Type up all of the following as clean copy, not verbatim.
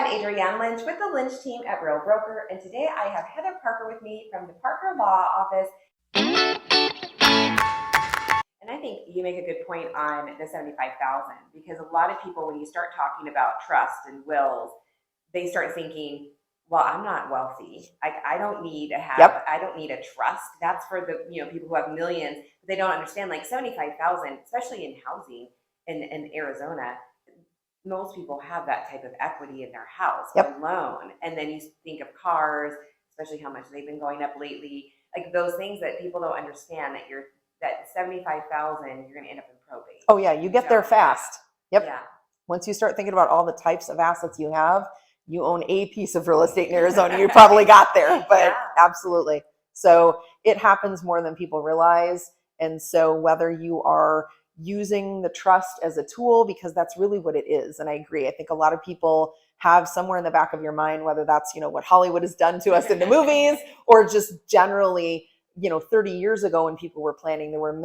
I'm Adrianne Lynch with the Lynch team at Real Broker, and today I have Heather Parker with me from the Parker Law Office. And I think you make a good point on the $75,000, because a lot of people, when you start talking about trust and wills, they start thinking, well, I'm not wealthy. I don't need to have, I don't need a trust. That's for the people who have millions. But they don't understand, like 75,000, especially in housing in Arizona, most people have that type of equity in their house alone. And then you think of cars, especially how much they've been going up lately, like those things that people don't understand, that 75,000, you're going to end up in probate. Oh yeah, you get there fast. Yep. Yeah. Once you start thinking about all the types of assets you have, you own a piece of real estate in Arizona, you probably got there, but absolutely. So it happens more than people realize. And so whether you are using the trust as a tool, because that's really what it is. And I agree. I think a lot of people have somewhere in the back of your mind, whether that's, what Hollywood has done to us in the movies, or just generally, 30 years ago when people were planning, there were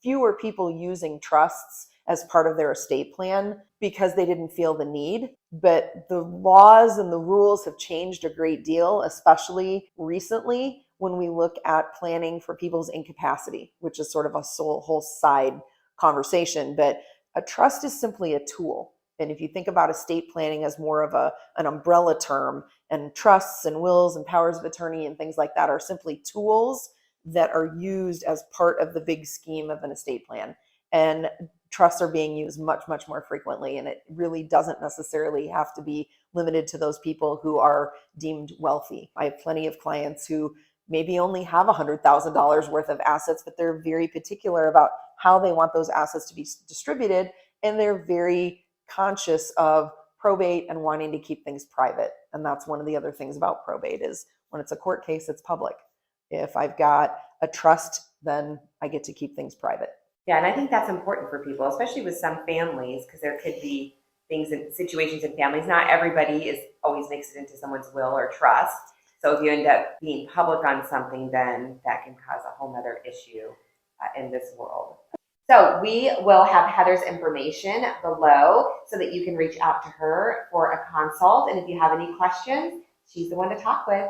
fewer people using trusts as part of their estate plan because they didn't feel the need. But the laws and the rules have changed a great deal, especially recently when we look at planning for people's incapacity, which is sort of a whole side conversation. But a trust is simply a tool. And if you think about estate planning as more of an umbrella term, and trusts and wills and powers of attorney and things like that are simply tools that are used as part of the big scheme of an estate plan. And trusts are being used much, much more frequently. And it really doesn't necessarily have to be limited to those people who are deemed wealthy. I have plenty of clients who maybe only have $100,000 worth of assets, but they're very particular about how they want those assets to be distributed. And they're very conscious of probate and wanting to keep things private. And that's one of the other things about probate is when it's a court case, it's public. If I've got a trust, then I get to keep things private. Yeah, and I think that's important for people, especially with some families, because there could be things and situations in families. Not everybody is always makes it into someone's will or trust. So if you end up being public on something, then that can cause a whole nother issue in this world. So we will have Heather's information below so that you can reach out to her for a consult. And if you have any questions, she's the one to talk with.